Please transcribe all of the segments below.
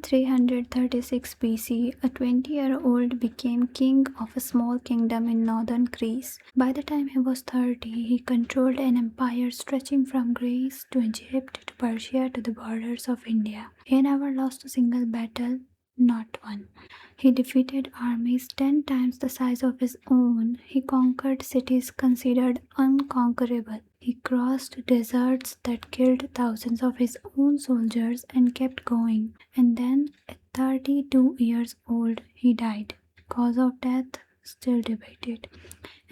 336 BC, a 20-year-old became king of a small kingdom in northern Greece. By the time he was 30, he controlled an empire stretching from Greece to Egypt to Persia to the borders of India. He never lost a single battle, not one. He defeated armies 10 times the size of his own. He conquered cities considered unconquerable. He crossed deserts that killed thousands of his own soldiers and kept going. And then, at 32 years old, he died. Cause of death still debated.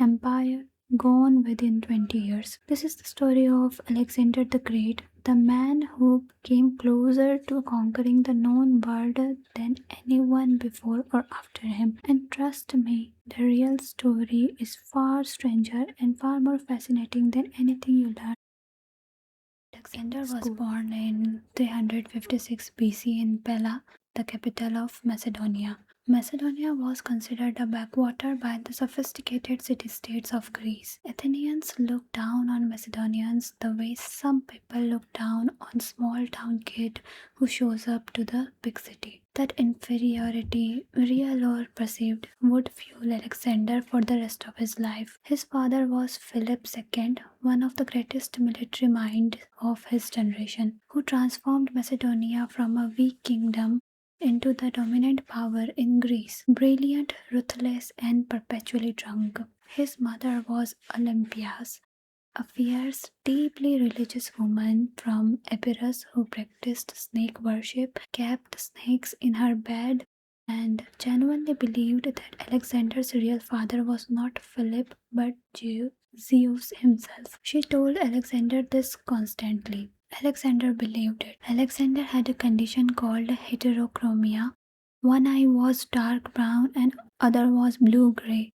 Empire gone within 20 years. This is the story of Alexander the Great, the man who came closer to conquering the known world than anyone before or after him. And trust me, the real story is far stranger and far more fascinating than anything you learn. Alexander was born in 356 BC in Pella, the capital of Macedonia. Macedonia was considered a backwater by the sophisticated city-states of Greece. Athenians looked down on Macedonians the way some people look down on small-town kid who shows up to the big city. That inferiority, real or perceived, would fuel Alexander for the rest of his life. His father was Philip II, one of the greatest military minds of his generation, who transformed Macedonia from a weak kingdom into the dominant power in Greece. Brilliant, ruthless, and perpetually drunk. His mother was Olympias, a fierce, deeply religious woman from Epirus who practiced snake worship, kept snakes in her bed, and genuinely believed that Alexander's real father was not Philip but Zeus himself. She told Alexander this constantly. Alexander believed it. Alexander had a condition called heterochromia. One eye was dark brown and other was blue-gray.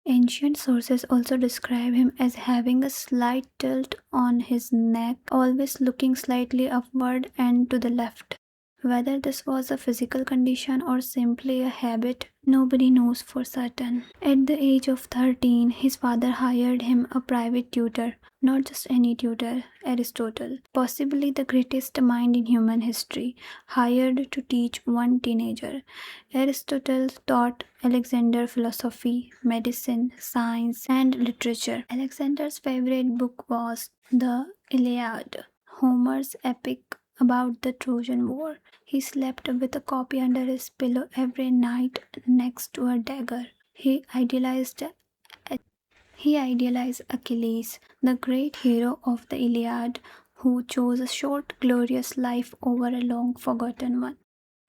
Ancient sources also describe him as having a slight tilt on his neck, always looking slightly upward and to the left. Whether this was a physical condition or simply a habit, nobody knows for certain. At the age of 13, his father hired him a private tutor, not just any tutor, Aristotle, possibly the greatest mind in human history, hired to teach one teenager. Aristotle taught Alexander philosophy, medicine, science, and literature. Alexander's favorite book was the Iliad, Homer's epic about the Trojan War. He slept with a copy under his pillow every night next to a dagger. He idealized Achilles, the great hero of the Iliad, who chose a short, glorious life over a long forgotten one.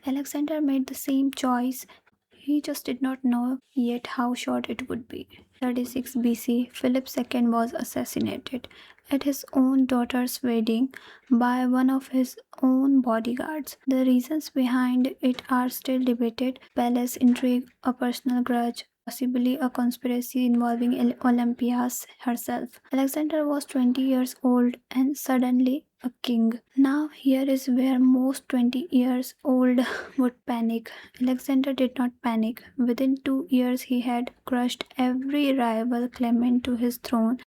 Alexander made the same choice. He just did not know yet how short it would be. 36 BC, Philip II was assassinated at his own daughter's wedding by one of his own bodyguards. The reasons behind it are still debated: palace intrigue, a personal grudge, possibly a conspiracy involving Olympias herself. Alexander was 20 years old and suddenly a king. Now here is where most 20 years old would panic. Alexander did not panic. Within 2 years he had crushed every rival claimant to his throne,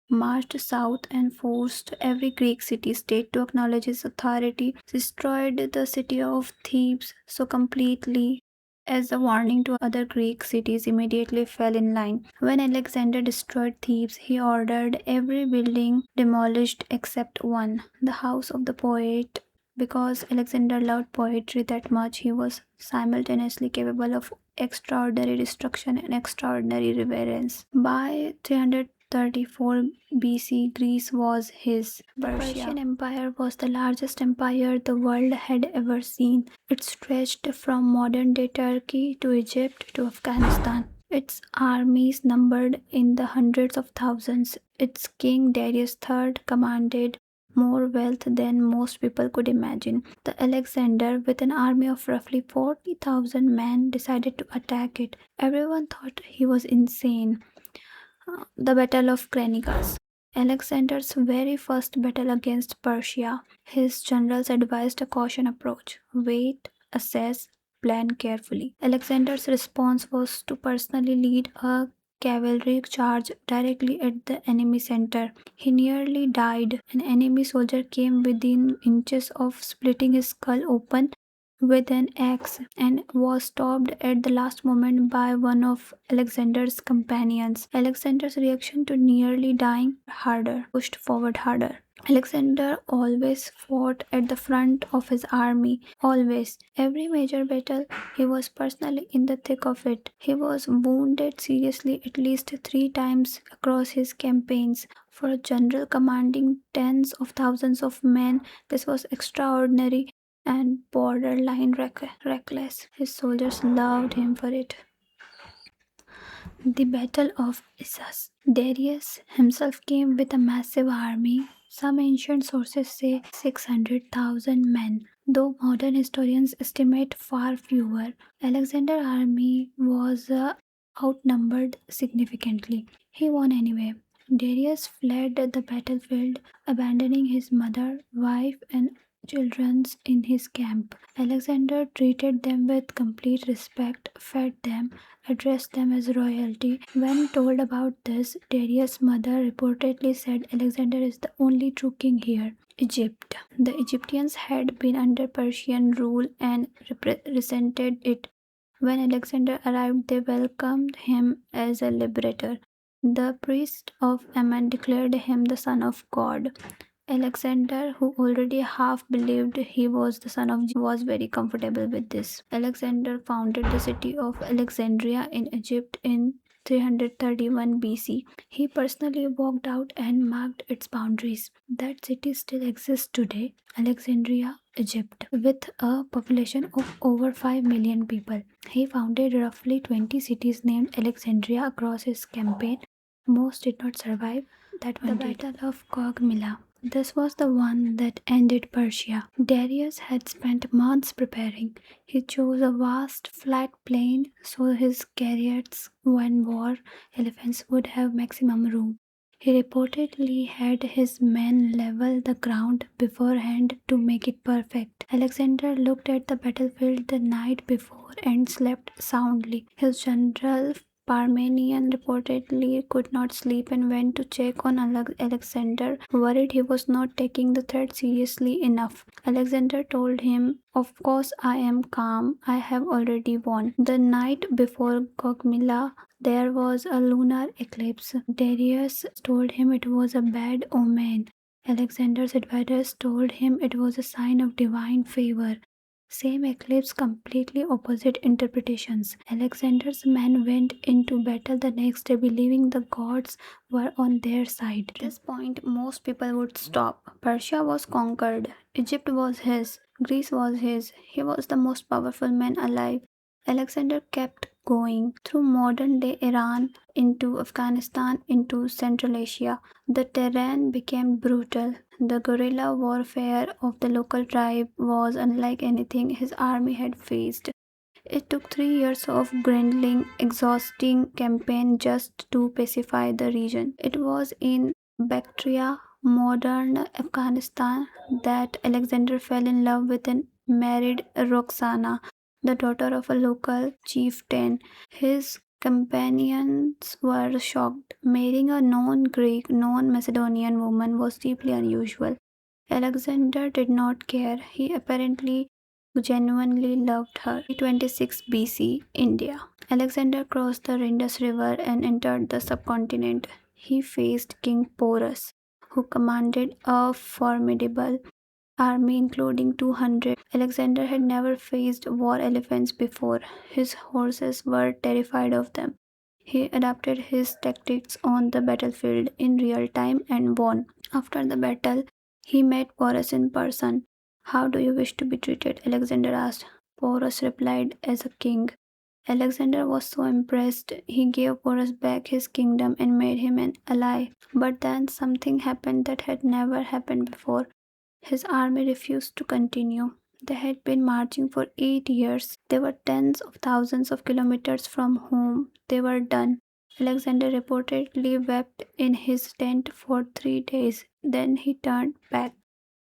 marched south and forced every Greek city-state to acknowledge his authority, destroyed the city of Thebes so completely as a warning to other Greek cities immediately fell in line. When Alexander destroyed Thebes, he ordered every building demolished except one, the house of the poet. Because Alexander loved poetry that much, he was simultaneously capable of extraordinary destruction and extraordinary reverence. By 334 BC, Greece was his. The Persian Empire was the largest empire the world had ever seen. It stretched from modern-day Turkey to Egypt to Afghanistan. Its armies numbered in the hundreds of thousands. Its king Darius III commanded more wealth than most people could imagine. The Alexander, with an army of roughly 40,000 men, decided to attack it. Everyone thought he was insane. The Battle of Cranikas. Alexander's very first battle against Persia. His generals advised a caution approach. Wait, assess, plan carefully. Alexander's response was to personally lead a cavalry charge directly at the enemy center. He nearly died. An enemy soldier came within inches of splitting his skull open with an axe and was stopped at the last moment by one of Alexander's companions. Alexander's reaction to nearly dying pushed forward harder. Alexander always fought at the front of his army, always. Every major battle, he was personally in the thick of it. He was wounded seriously at least 3 times across his campaigns. For a general commanding tens of thousands of men, this was extraordinary and borderline reckless. His soldiers loved him for it. The Battle of Issus. Darius himself came with a massive army. Some ancient sources say 600,000 men, though modern historians estimate far fewer. Alexander's army was outnumbered significantly. He won anyway. Darius fled the battlefield, abandoning his mother, wife, and children in his camp. Alexander treated them with complete respect, fed them, addressed them as royalty. When told about this, Darius' mother reportedly said Alexander is the only true king here. Egypt. The Egyptians had been under Persian rule and resented it. When Alexander arrived, they welcomed him as a liberator. The priest of Ammon declared him the son of God. Alexander, who already half believed he was the son of Jesus, was very comfortable with this. Alexander founded the city of Alexandria in Egypt in 331 BC. He personally walked out and marked its boundaries. That city still exists today, Alexandria, Egypt, with a population of over 5 million people. He founded roughly 20 cities named Alexandria across his campaign. Most did not survive. That one did. The Battle of Cogmilla. This was the one that ended Persia. Darius had spent months preparing. He chose a vast flat plain so his chariots when war elephants would have maximum room. He reportedly had his men level the ground beforehand to make it perfect. Alexander looked at the battlefield the night before and slept soundly. His general Parmenion reportedly could not sleep and went to check on Alexander, worried he was not taking the threat seriously enough. Alexander told him, "Of course I am calm, I have already won." The night before Gogmila, there was a lunar eclipse. Darius told him it was a bad omen. Alexander's advisors told him it was a sign of divine favor. Same eclipse, completely opposite interpretations. Alexander's men went into battle the next day believing the gods were on their side. At this point, most people would stop. Persia was conquered. Egypt was his. Greece was his. He was the most powerful man alive. Alexander kept going through modern day Iran, into Afghanistan, into Central Asia. The terrain became brutal. The guerrilla warfare of the local tribe was unlike anything his army had faced. It took 3 years of grueling, exhausting campaign just to pacify the region. It was in Bactria, modern Afghanistan, that Alexander fell in love with and married Roxana, the daughter of a local chieftain. His companions were shocked. Marrying a non-Greek, non-Macedonian woman was deeply unusual. Alexander did not care. He apparently genuinely loved her. 326 BC, India. Alexander crossed the Indus River and entered the subcontinent. He faced King Porus, who commanded a formidable army including 200. Alexander had never faced war elephants before. His horses were terrified of them. He adapted his tactics on the battlefield in real time and won. After the battle, he met Porus in person. "How do you wish to be treated?" Alexander asked. Porus replied, "As a king." Alexander was so impressed, he gave Porus back his kingdom and made him an ally. But then something happened that had never happened before. His army refused to continue. They had been marching for 8 years. They were tens of thousands of kilometers from home. They were done. Alexander reportedly wept in his tent for 3 days. Then he turned back.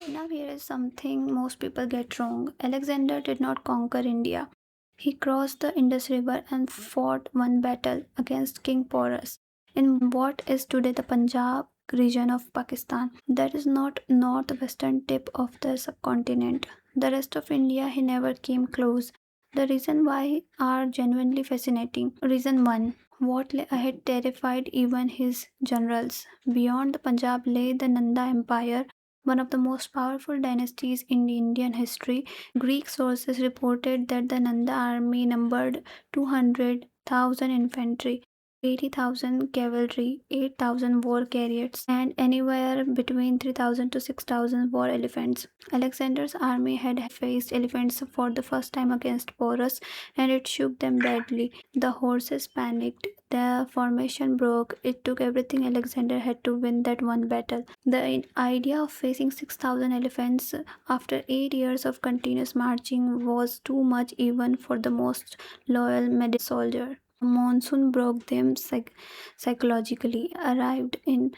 Now, here is something most people get wrong. Alexander did not conquer India. He crossed the Indus River and fought one battle against King Porus in what is today the Punjab region of Pakistan. That is not northwestern tip of the subcontinent. The rest of India he never came close. The reason why are genuinely fascinating. Reason 1. What lay ahead terrified even his generals. Beyond the Punjab lay the Nanda Empire, one of the most powerful dynasties in Indian history. Greek sources reported that the Nanda army numbered 200,000 infantry, 80,000 cavalry, 8,000 war chariots, and anywhere between 3,000 to 6,000 war elephants. Alexander's army had faced elephants for the first time against Porus, and it shook them badly. The horses panicked. The formation broke. It took everything Alexander had to win that one battle. The idea of facing 6,000 elephants after 8 years of continuous marching was too much even for the most loyal medieval soldier. Monsoon broke them psychologically. Arrived in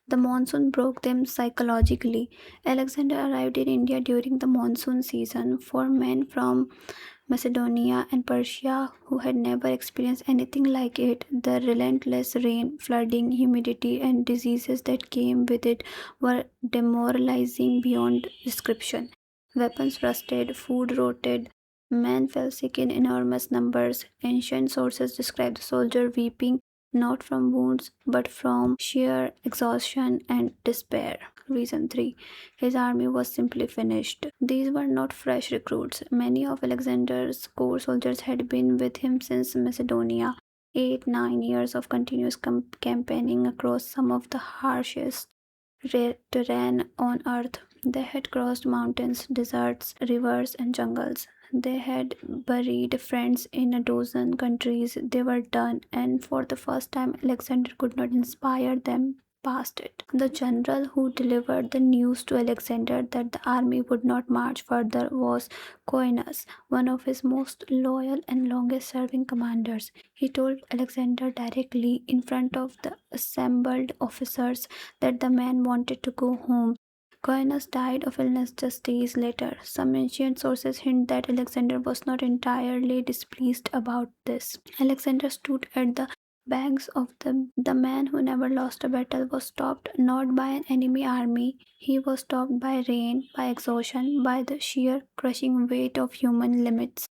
the monsoon broke them psychologically. Alexander arrived in India during the monsoon season. For men from Macedonia and Persia who had never experienced anything like it, the relentless rain, flooding, humidity, and diseases that came with it were demoralizing beyond description. Weapons rusted, food rotted, men fell sick in enormous numbers. Ancient sources describe the soldier weeping not from wounds but from sheer exhaustion and despair. Reason 3. His army was simply finished. These were not fresh recruits. Many of Alexander's core soldiers had been with him since Macedonia. 8-9 years of continuous campaigning across some of the harshest terrain on earth. They had crossed mountains, deserts, rivers, and jungles. They had buried friends in a dozen countries. They were done, and for the first time, Alexander could not inspire them past it. The general who delivered the news to Alexander that the army would not march further was Coenus, one of his most loyal and longest serving commanders. He told Alexander directly in front of the assembled officers that the man wanted to go home. Coenus died of illness just days later. Some ancient sources hint that Alexander was not entirely displeased about this. Alexander stood at the banks of the man who never lost a battle was stopped not by an enemy army. He was stopped by rain, by exhaustion, by the sheer crushing weight of human limits.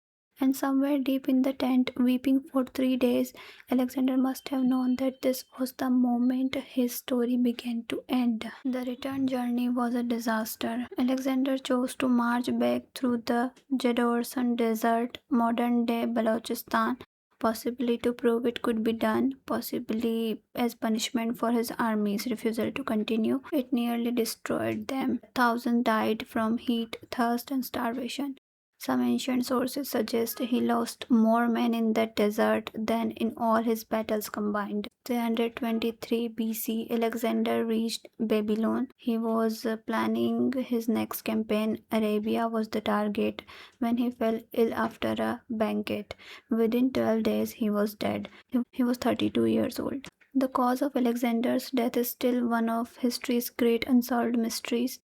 And somewhere deep in the tent, weeping for 3 days, Alexander must have known that this was the moment his story began to end. The return journey was a disaster. Alexander chose to march back through the Jadorsan Desert, modern day Balochistan, possibly to prove it could be done, possibly as punishment for his army's refusal to continue. It nearly destroyed them. Thousands died from heat, thirst, and starvation. Some ancient sources suggest he lost more men in that desert than in all his battles combined. 323 BC, Alexander reached Babylon. He was planning his next campaign. Arabia was the target when he fell ill after a banquet. Within 12 days, he was dead. He was 32 years old. The cause of Alexander's death is still one of history's great unsolved mysteries.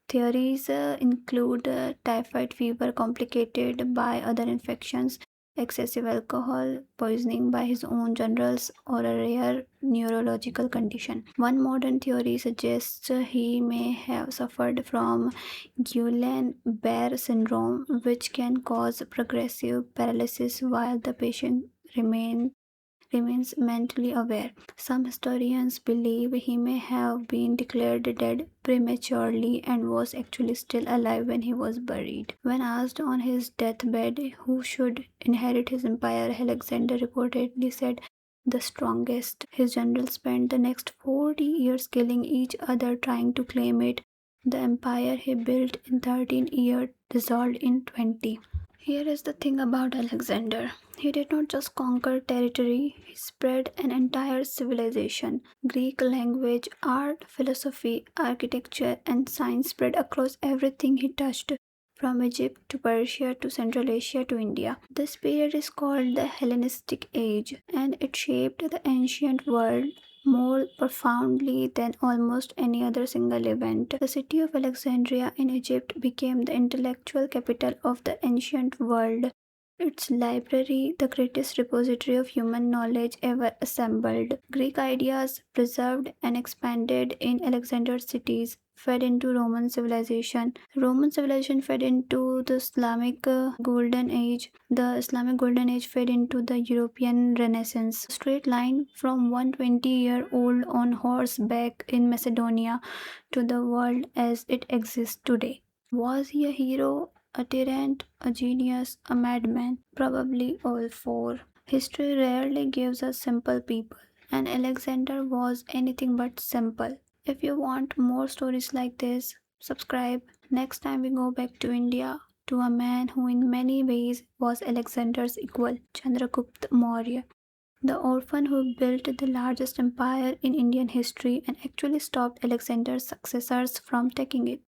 Theories include typhoid fever complicated by other infections, excessive alcohol poisoning by his own generals, or a rare neurological condition. One modern theory suggests he may have suffered from Guillain-Barré syndrome, which can cause progressive paralysis while the patient remains mentally aware. Some historians believe he may have been declared dead prematurely and was actually still alive when he was buried. When asked on his deathbed who should inherit his empire, Alexander reportedly said, "The strongest." His generals spent the next 40 years killing each other trying to claim it. The empire he built in 13 years dissolved in 20. Here is the thing about Alexander. He did not just conquer territory, he spread an entire civilization. Greek language, art, philosophy, architecture, and science spread across everything he touched, from Egypt to Persia to Central Asia to India. This period is called the Hellenistic Age, and it shaped the ancient world more profoundly than almost any other single event. The city of Alexandria in Egypt became the intellectual capital of the ancient world. Its library, the greatest repository of human knowledge ever assembled. Greek ideas preserved and expanded in Alexander's cities. fed into Roman civilization. Roman civilization fed into the Islamic Golden Age. The Islamic Golden Age fed into the European Renaissance. Straight line from 120-year-old on horseback in Macedonia to the world as it exists today. Was he a hero, a tyrant, a genius, a madman? Probably all four. History rarely gives us simple people, and Alexander was anything but simple. If you want more stories like this, subscribe. Next time we go back to India, to a man who in many ways was Alexander's equal, Chandragupta Maurya, the orphan who built the largest empire in Indian history and actually stopped Alexander's successors from taking it.